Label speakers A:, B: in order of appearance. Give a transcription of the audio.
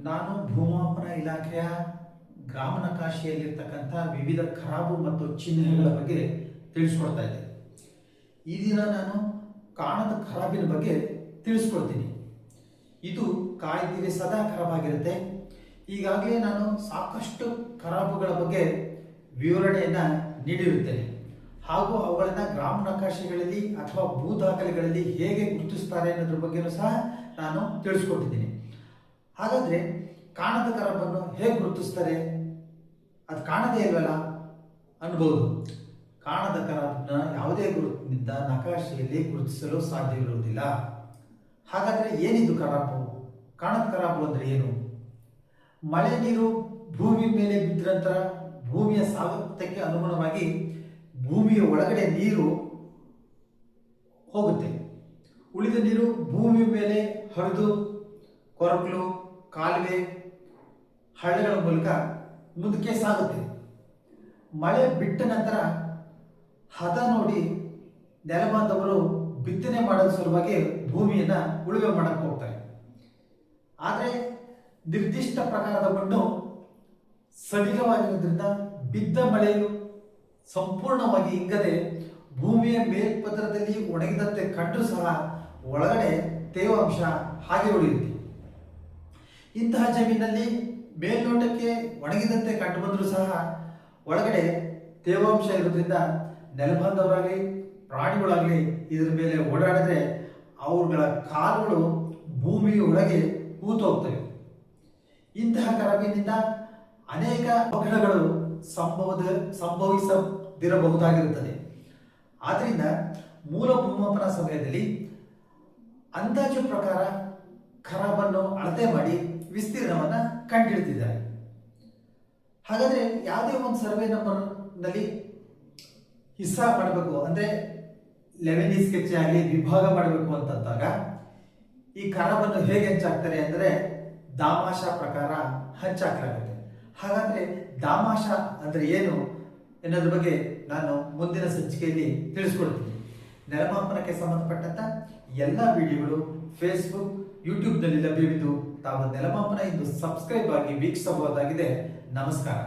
A: ನಾನು ಭೂಮಾಪನ ಇಲಾಖೆಯ ಗ್ರಾಮ ನಕಾಶೆಯಲ್ಲಿರ್ತಕ್ಕಂಥ ವಿವಿಧ ಖರಾಬು ಮತ್ತು ಚಿಹ್ನೆಗಳ ಬಗ್ಗೆ ತಿಳಿಸ್ಕೊಡ್ತಾ ಇದ್ದೆ. ಈ ದಿನ ನಾನು ಕಾಣದ ಖರಾಬಿನ ಬಗ್ಗೆ ತಿಳಿಸ್ಕೊಡ್ತೀನಿ. ಇದು ಕಾಯ್ದಿರಿ ಸದಾ ಖರಾಬಾಗಿರುತ್ತೆ. ಈಗಾಗಲೇ ನಾನು ಸಾಕಷ್ಟು ಖರಾಬುಗಳ ಬಗ್ಗೆ ವಿವರಣೆಯನ್ನು ನೀಡಿರುತ್ತೇನೆ ಹಾಗೂ ಅವುಗಳನ್ನು ಗ್ರಾಮ ನಕಾಶೆಗಳಲ್ಲಿ ಅಥವಾ ಭೂ ದಾಖಲೆಗಳಲ್ಲಿ ಹೇಗೆ ಗುರುತಿಸ್ತಾರೆ ಅನ್ನೋದ್ರ ಬಗ್ಗೆಯೂ ಸಹ ನಾನು ತಿಳಿಸ್ಕೊಟ್ಟಿದ್ದೀನಿ. ಹಾಗಾದರೆ ಕಾಣದ ಖರಾಬನ್ನು ಹೇಗೆ ಗುರುತಿಸ್ತಾರೆ? ಅದು ಕಾಣದೇ ಇಲ್ವಲ್ಲ ಅನ್ಬೋದು. ಕಾಣದ ಖರಾಬನ್ನ ಯಾವುದೇ ಗುರುತಿನಿಂದ ನಕಾಶೆಯಲ್ಲಿ ಗುರುತಿಸಲು ಸಾಧ್ಯವಿರುವುದಿಲ್ಲ. ಹಾಗಾದರೆ ಏನಿದು ಖರಾಬು? ಕಾಣದ ಖರಾಬು ಅಂದರೆ ಏನು? ಮಳೆ ನೀರು ಭೂಮಿ ಮೇಲೆ ಬಿದ್ದ ನಂತರ ಭೂಮಿಯ ಸಾಮರ್ಥ್ಯಕ್ಕೆ ಅನುಗುಣವಾಗಿ ಭೂಮಿಯ ಒಳಗಡೆ ನೀರು ಹೋಗುತ್ತೆ. ಉಳಿದ ನೀರು ಭೂಮಿಯ ಮೇಲೆ ಹರಿದು ಕೊರಕಲು, ಕಾಲುವೆ, ಹಳ್ಳಗಳ ಮೂಲಕ ಮುಂದಕ್ಕೆ ಸಾಗುತ್ತೆ. ಮಳೆ ಬಿಟ್ಟ ನಂತರ ಹದ ನೋಡಿ ನೆಲಬಾಂಧವರು ಬಿತ್ತನೆ ಮಾಡೋದ ಸಲುವಾಗಿ ಭೂಮಿಯನ್ನು ಉಳುಮೆ ಮಾಡಕ್ಕೆ ಹೋಗ್ತಾರೆ. ಆದರೆ ನಿರ್ದಿಷ್ಟ ಪ್ರಕಾರದ ಮಣ್ಣು ಸಡಿಲವಾಗಿರೋದ್ರಿಂದ ಬಿದ್ದ ಮಳೆಯು ಸಂಪೂರ್ಣವಾಗಿ ಇಂಗದೆ ಭೂಮಿಯ ಮೇಲ್ಪದರದಲ್ಲಿ ಒಣಗಿದಂತೆ ಕಂಡು ಸಹ ಒಳಗಡೆ ತೇವಾಂಶ ಹಾಗೆ ಉಳಿಯುತ್ತೆ. ಇಂತಹ ಜಮೀನಲ್ಲಿ ಮೇಲ್ನೋಟಕ್ಕೆ ಒಣಗಿದಂತೆ ಕಂಡು ಬಂದರೂ ಸಹ ಒಳಗಡೆ ತೇವಾಂಶ ಇರೋದ್ರಿಂದ ನೆಲಬಾಂಧವರಾಗಲಿ ಪ್ರಾಣಿಗಳಾಗಲಿ ಇದರ ಮೇಲೆ ಓಡಾಡಿದ್ರೆ ಅವುಗಳ ಕಾಲುಗಳು ಭೂಮಿಯ ಒಳಗೆ ಹೂತೋಗ್ತವೆ. ಇಂತಹ ಖರಾಬಿನಿಂದ ಅನೇಕ ಅವಘಡಗಳು ಸಂಭವಿಸದಿರಬಹುದಾಗಿರುತ್ತದೆ. ಆದ್ದರಿಂದ ಮೂಲ ಭೂಮಾಪನ ಸಮಯದಲ್ಲಿ ಅಂದಾಜು ಪ್ರಕಾರ ಖರಾಬನ್ನು ಅಳತೆ ಮಾಡಿ ವಿಸ್ತೀರ್ಣವನ್ನು ಕಂಡುಹಿಡಿದಿದ್ದಾರೆ. ಹಾಗಾದರೆ ಯಾವುದೇ ಒಂದು ಸರ್ವೆ ನಂಬರ್ನಲ್ಲಿ ಹಿಸ್ಸಾ ಮಾಡಬೇಕು ಅಂದರೆ 11 ಸ್ಕೆಚ್ ಆಗಲಿ ವಿಭಾಗ ಮಾಡಬೇಕು ಅಂತಂದಾಗ ಈ ಖರಾಬನ್ನು ಹೇಗೆ ಹಂಚಾಕ್ತಾರೆ ಅಂದರೆ ದಾಮಾಶ ಪ್ರಕಾರ ಹಂಚಾಕಲಾಗುತ್ತೆ. ಹಾಗಾದರೆ ದಾಮಾಶ ಅಂದರೆ ಏನು ಎನ್ನೋದ್ರ ಬಗ್ಗೆ ನಾನು ಮುಂದಿನ ಸಂಚಿಕೆಯಲ್ಲಿ ತಿಳಿಸ್ಕೊಡ್ತೀನಿ. ನೆಲಮಾಪನಕ್ಕೆ ಸಂಬಂಧಪಟ್ಟಂತ ಎಲ್ಲ ವಿಡಿಯೋಗಳು ಫೇಸ್ಬುಕ್, ಯೂಟ್ಯೂಬ್ನಲ್ಲಿ ಲಭ್ಯವಿದ್ದು ತಾವು ನೆಲಮಾಪನ ಎಂದು ಸಬ್ಸ್ಕ್ರೈಬ್ ಆಗಿ ವೀಕ್ಷಿಸಬಹುದಾಗಿದೆ. ನಮಸ್ಕಾರ.